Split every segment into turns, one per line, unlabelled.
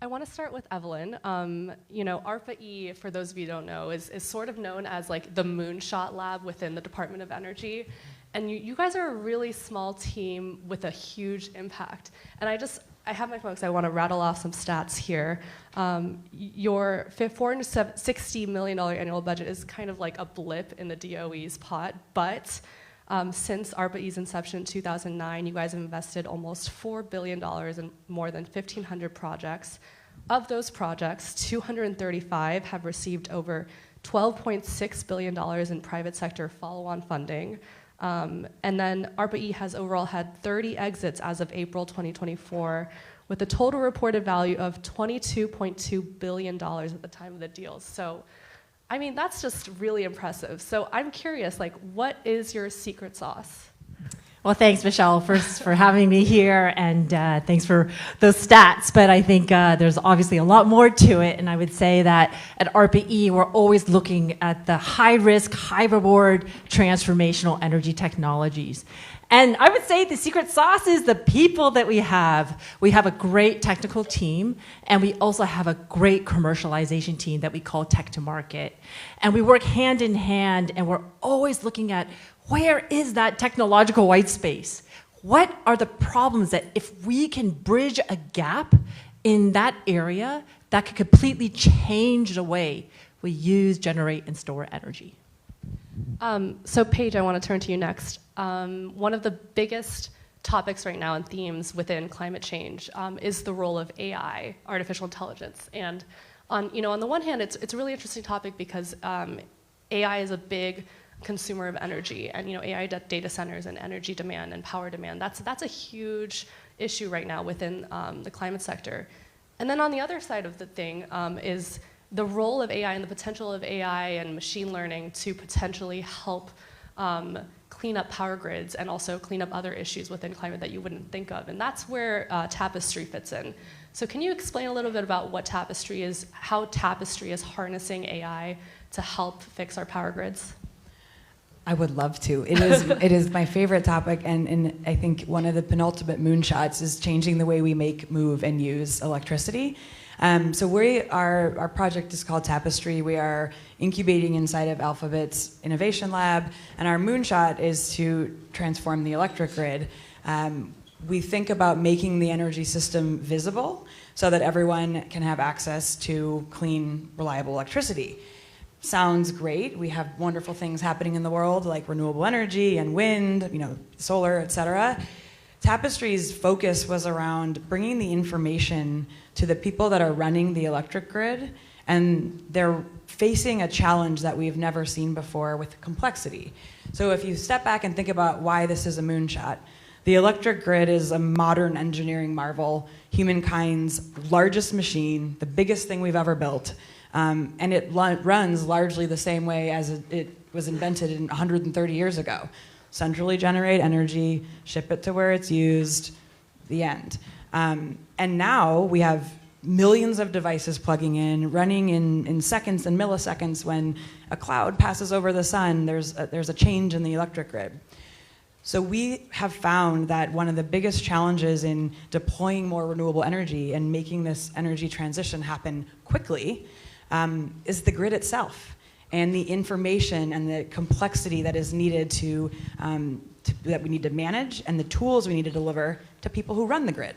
I want to start with Evelyn. ARPA-E, for those of you who don't know, is sort of known as like the Moonshot lab within the Department of Energy. And you guys are a really small team with a huge impact. And I have my phone because I want to rattle off some stats here. Your $460 million annual budget is kind of like a blip in the DOE's pot, but since ARPA-E's inception in 2009, you guys have invested almost $4 billion in more than 1,500 projects. Of those projects, 235 have received over $12.6 billion in private sector follow-on funding. And then ARPA-E has overall had 30 exits as of April 2024, with a total reported value of $22.2 billion at the time of the deals. So, I mean, that's just really impressive. So I'm curious, like, what is your secret sauce?
Well, thanks, Michelle, first for having me here, and thanks for those stats. But I think there's obviously a lot more to it, and I would say that at ARPA-E, we're always looking at the high-risk, high-reward transformational energy technologies. And I would say the secret sauce is the people that we have. We have a great technical team, and we also have a great commercialization team that we call Tech to Market. And we work hand in hand, and we're always looking at where is that technological white space? What are the problems that if we can bridge a gap in that area, that could completely change the way we use, generate, and store energy?
So Paige, I want to turn to you next. One of the biggest topics right now and themes within climate change is the role of AI, artificial intelligence. And on the one hand, it's a really interesting topic because AI is a big consumer of energy, and AI data centers and energy demand and power demand. That's a huge issue right now within the climate sector. And then on the other side of the thing is the role of AI and the potential of AI and machine learning to potentially help clean up power grids and also clean up other issues within climate that you wouldn't think of. And that's where Tapestry fits in. So can you explain a little bit about what Tapestry is, how Tapestry is harnessing AI to help fix our power grids?
I would love to. It is my favorite topic, and I think one of the penultimate moonshots is changing the way we make, move, and use electricity. So our project is called Tapestry. We are incubating inside of Alphabet's innovation lab, and our moonshot is to transform the electric grid. We think about making the energy system visible so that everyone can have access to clean, reliable electricity. Sounds great. We have wonderful things happening in the world like renewable energy and wind, solar, etc. Tapestry's focus was around bringing the information to the people that are running the electric grid, and they're facing a challenge that we've never seen before with complexity. So if you step back and think about why this is a moonshot, the electric grid is a modern engineering marvel, humankind's largest machine, the biggest thing we've ever built. And it runs largely the same way as it was invented 130 years ago. Centrally generate energy, ship it to where it's used, the end. And now we have millions of devices plugging in, running in seconds and milliseconds. When a cloud passes over the sun, there's a change in the electric grid. So we have found that one of the biggest challenges in deploying more renewable energy and making this energy transition happen quickly is the grid itself and the information and the complexity that is needed that we need to manage, and the tools we need to deliver to people who run the grid.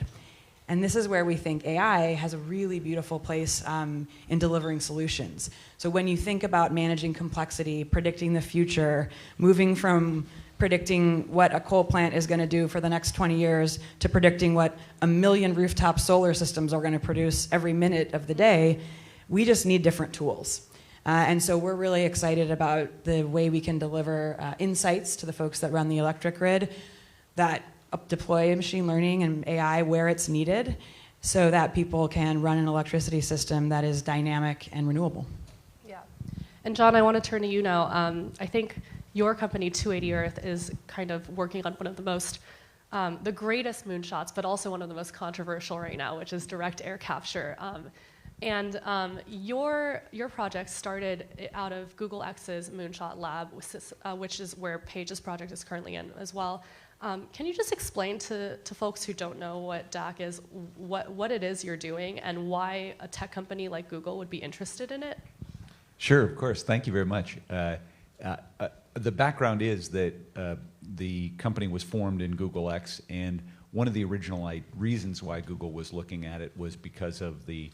And this is where we think AI has a really beautiful place in delivering solutions. So when you think about managing complexity, predicting the future, moving from predicting what a coal plant is going to do for the next 20 years to predicting what 1 million rooftop solar systems are going to produce every minute of the day, we just need different tools. And so we're really excited about the way we can deliver insights to the folks that run the electric grid that deploy machine learning and AI where it's needed so that people can run an electricity system that is dynamic and renewable.
Yeah. And John, I want to turn to you now. I think your company, 280 Earth, is kind of working on one of the most, the greatest moonshots, but also one of the most controversial right now, which is direct air capture. And your project started out of Google X's Moonshot lab, which is where Paige's project is currently in as well. Can you just explain to folks who don't know what DAC is, what it is you're doing, and why a tech company like Google would be interested in it?
Sure, of course. Thank you very much. The background is that the company was formed in Google X, and one of the original reasons why Google was looking at it was because of the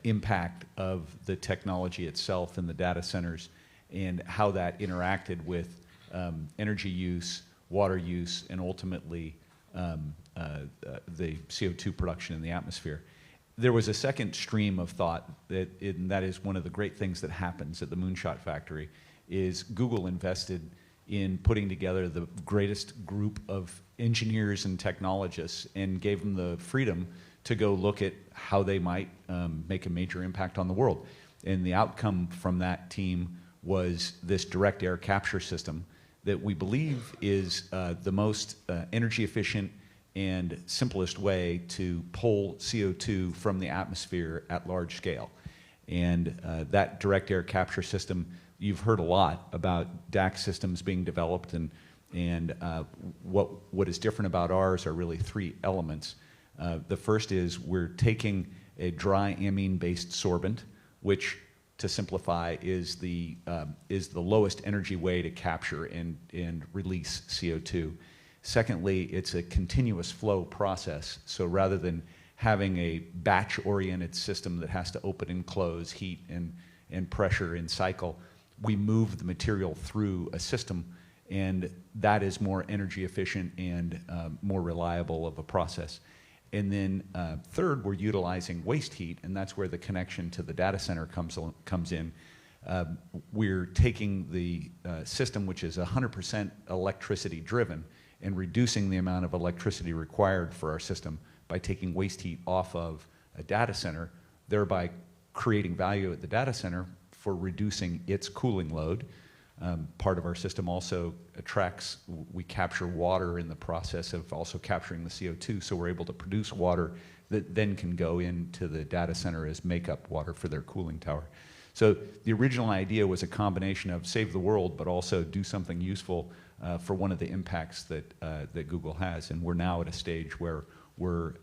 impact of the technology itself and the data centers and how that interacted with energy use, water use, and ultimately the CO2 production in the atmosphere. There was a second stream of thought and that is one of the great things that happens at the Moonshot factory is Google invested in putting together the greatest group of engineers and technologists and gave them the freedom to go look at how they might make a major impact on the world. And the outcome from that team was this direct air capture system that we believe is the most energy efficient and simplest way to pull CO2 from the atmosphere at large scale. And that direct air capture system, you've heard a lot about DAC systems being developed, and what is different about ours are really three elements. The first is we're taking a dry amine-based sorbent, which, to simplify, is the lowest energy way to capture and release CO2. Secondly, it's a continuous flow process. So rather than having a batch-oriented system that has to open and close, heat and pressure and cycle, we move the material through a system, and that is more energy efficient and more reliable of a process. And then third, we're utilizing waste heat, and that's where the connection to the data center comes in. We're taking the system, which is 100% electricity driven, and reducing the amount of electricity required for our system by taking waste heat off of a data center, thereby creating value at the data center for reducing its cooling load. Part of our system also we capture water in the process of also capturing the CO2, so we're able to produce water that then can go into the data center as makeup water for their cooling tower. So the original idea was a combination of save the world, but also do something useful for one of the impacts that Google has, and we're now at a stage where we're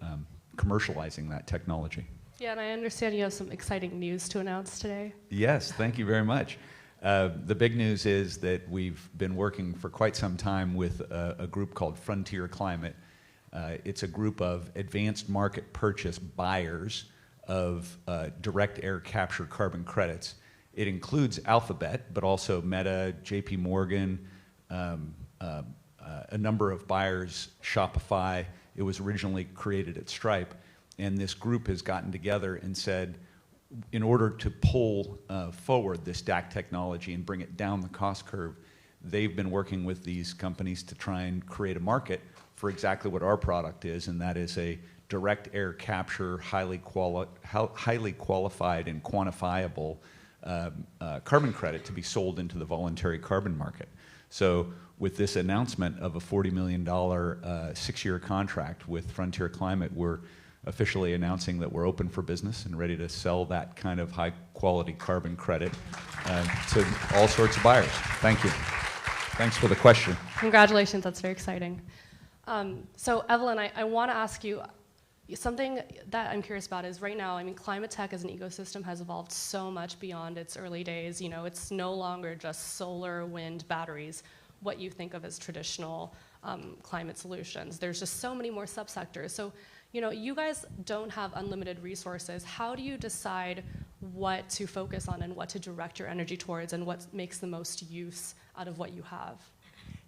commercializing that technology.
Yeah, and I understand you have some exciting news to announce today.
Yes, thank you very much. The big news is that we've been working for quite some time with a group called Frontier Climate. It's a group of advanced market purchase buyers of direct air capture carbon credits. It includes Alphabet, but also Meta, JP Morgan, a number of buyers, Shopify. It was originally created at Stripe. And this group has gotten together and said, in order to pull forward this DAC technology and bring it down the cost curve, they've been working with these companies to try and create a market for exactly what our product is, and that is a direct air capture, highly qualified and quantifiable carbon credit to be sold into the voluntary carbon market. So with this announcement of a $40 million 6-year contract with Frontier Climate, we're officially announcing that we're open for business and ready to sell that kind of high-quality carbon credit to all sorts of buyers. Thank you. Thanks for the question.
Congratulations, that's very exciting. So Evelyn, I want to ask you, something that I'm curious about is right now, I mean, climate tech as an ecosystem has evolved so much beyond its early days. You know, it's no longer just solar, wind, batteries, what you think of as traditional climate solutions. There's just so many more subsectors. So, you know, you guys don't have unlimited resources. How do you decide what to focus on and what to direct your energy towards and what makes the most use out of what you have?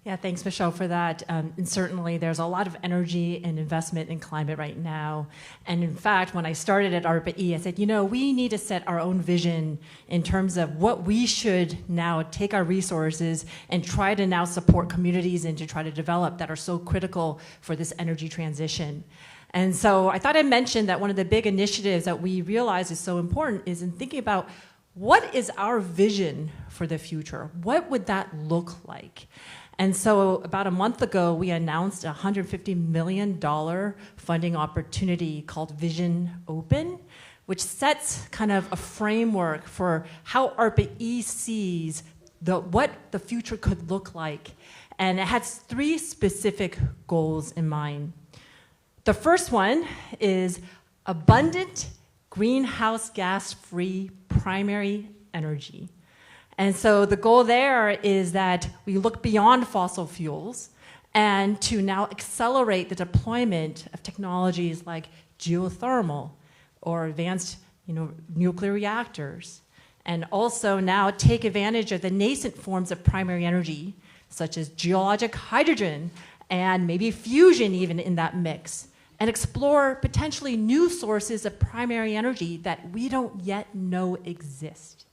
Yeah, thanks, Michelle, for that. And certainly there's a lot of energy and investment in climate right now. And in fact, when I started at ARPA-E, I said, you know, we need to set our own vision in terms of what we should now take our resources and try to now support communities and to try to develop that are so critical for this energy transition. And so I thought I'd mention that one of the big initiatives that we realize is so important is in thinking about what is our vision for the future? What would that look like? And so about a month ago, we announced a $150 million funding opportunity called Vision Open, which sets kind of a framework for how ARPA-E sees what the future could look like. And it has 3 specific goals in mind. The first one is abundant greenhouse gas-free primary energy. And so the goal there is that we look beyond fossil fuels and to now accelerate the deployment of technologies like geothermal or advanced nuclear reactors, and also now take advantage of the nascent forms of primary energy, such as geologic hydrogen and maybe fusion even in that mix, and explore potentially new sources of primary energy that we don't yet know exist.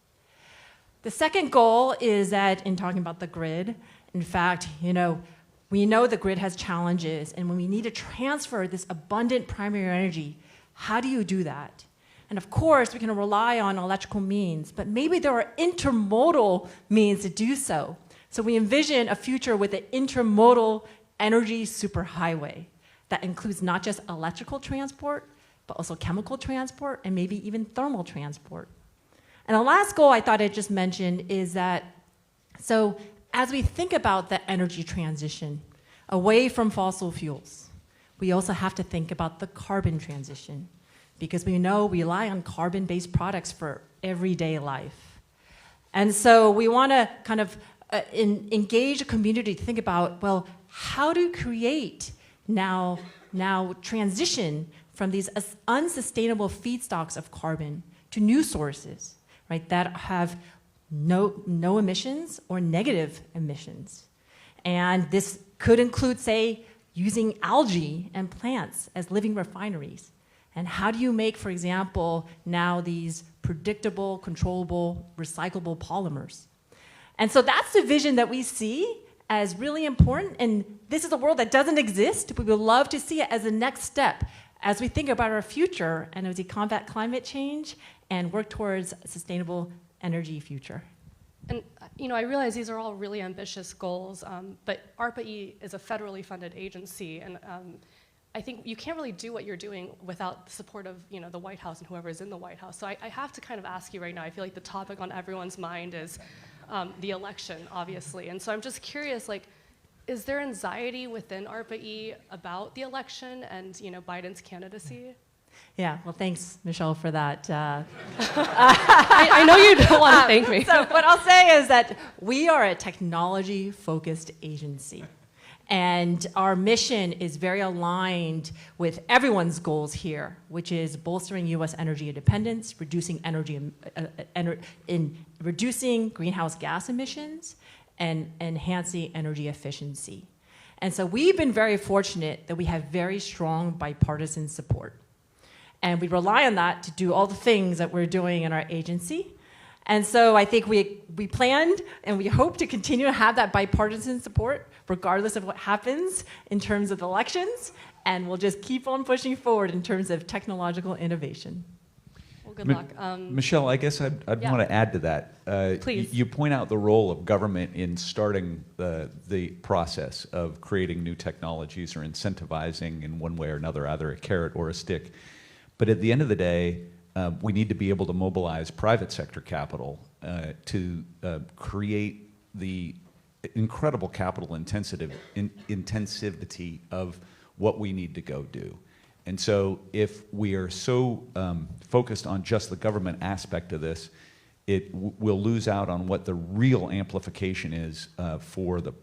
The second goal is that, in talking about the grid, in fact, we know the grid has challenges, and when we need to transfer this abundant primary energy, how do you do that? And of course, we can rely on electrical means, but maybe there are intermodal means to do so. So we envision a future with an intermodal energy superhighway that includes not just electrical transport, but also chemical transport and maybe even thermal transport. And the last goal I thought I'd just mention is that, so as we think about the energy transition away from fossil fuels, we also have to think about the carbon transition, because we know we rely on carbon-based products for everyday life. And so we want to kind of engage a community to think about, well, how to create now transition from these unsustainable feedstocks of carbon to new sources, right, that have no emissions or negative emissions. And this could include, say, using algae and plants as living refineries. And how do you make, for example, now these predictable, controllable, recyclable polymers? And so that's the vision that we see as really important. And this is a world that doesn't exist. We would love to see it as the next step as we think about our future and as we combat climate change and work towards a sustainable energy future.
And I realize these are all really ambitious goals, but ARPA-E is a federally funded agency, and I think you can't really do what you're doing without the support of the White House and whoever is in the White House. So I have to kind of ask you right now, I feel like the topic on everyone's mind is the election, obviously. And so I'm just curious, is there anxiety within ARPA-E about the election and Biden's candidacy?
Yeah, well, thanks, Michelle, for that.
I know you don't want to thank me.
So what I'll say is that we are a technology-focused agency. And our mission is very aligned with everyone's goals here, which is bolstering U.S. energy independence, reducing reducing greenhouse gas emissions, and enhancing energy efficiency. And so we've been very fortunate that we have very strong bipartisan support. And we rely on that to do all the things that we're doing in our agency. And so I think we planned and we hope to continue to have that bipartisan support regardless of what happens in terms of elections, and we'll just keep on pushing forward in terms of technological innovation.
Well, good luck.
Michelle, I guess I'd want to add to that.
Please.
You point out the role of government in starting the process of creating new technologies or incentivizing in one way or another, either a carrot or a stick. But at the end of the day, we need to be able to mobilize private sector capital to create the incredible capital intensivity of what we need to go do. And so if we are so focused on just the government aspect of this, we'll lose out on what the real amplification is for the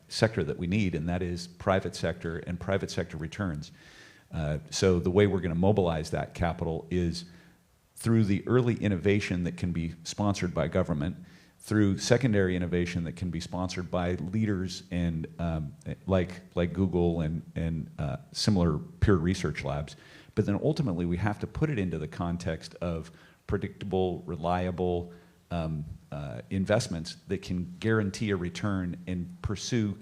sector that we need, and that is private sector and private sector returns. So the way we're going to mobilize that capital is through the early innovation that can be sponsored by government, through secondary innovation that can be sponsored by leaders and like Google and similar peer research labs. But then ultimately we have to put it into the context of predictable, reliable investments that can guarantee a return and pursue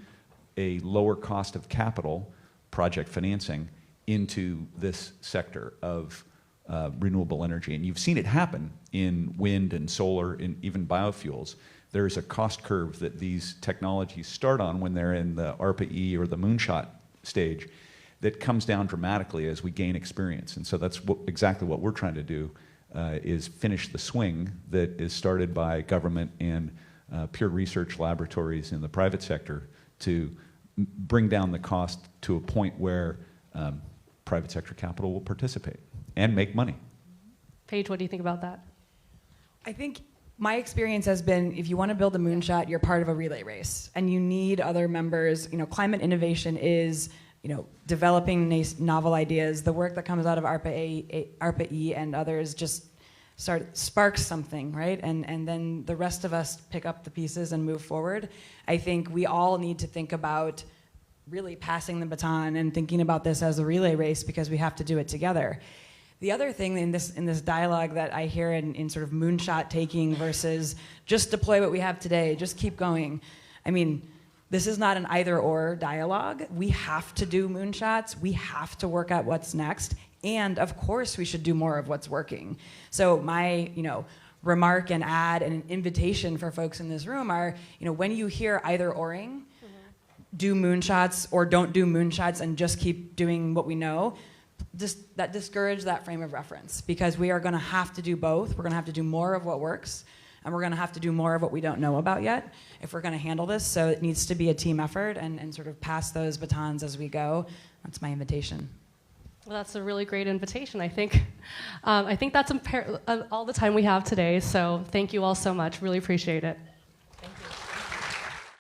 a lower cost of capital, project financing, into this sector of renewable energy. And you've seen it happen in wind and solar and even biofuels. There's a cost curve that these technologies start on when they're in the ARPA-E or the Moonshot stage that comes down dramatically as we gain experience. And so that's exactly what we're trying to do, is finish the swing that is started by government and pure research laboratories in the private sector to bring down the cost to a point where private sector capital will participate and make money.
Paige, what do you think about that?
I think my experience has been, if you want to build a moonshot, you're part of a relay race, and you need other members. Climate innovation is, developing novel ideas. The work that comes out of ARPA-E and others just sparks something, right? And then the rest of us pick up the pieces and move forward. I think we all need to think about really passing the baton and thinking about this as a relay race, because we have to do it together. The other thing in this dialogue that I hear in sort of moonshot taking versus just deploy what we have today, just keep going. I mean, this is not an either-or dialogue. We have to do moonshots. We have to work out what's next. And of course, we should do more of what's working. So my, remark and add and an invitation for folks in this room are, when you hear either-oring, do moonshots or don't do moonshots and just keep doing what we know, discourage that frame of reference, because we are going to have to do both. We're going to have to do more of what works, and we're going to have to do more of what we don't know about yet if we're going to handle this. So it needs to be a team effort and sort of pass those batons as we go. That's my invitation.
Well, that's a really great invitation, I think. I think that's all the time we have today, so thank you all so much. Really appreciate it.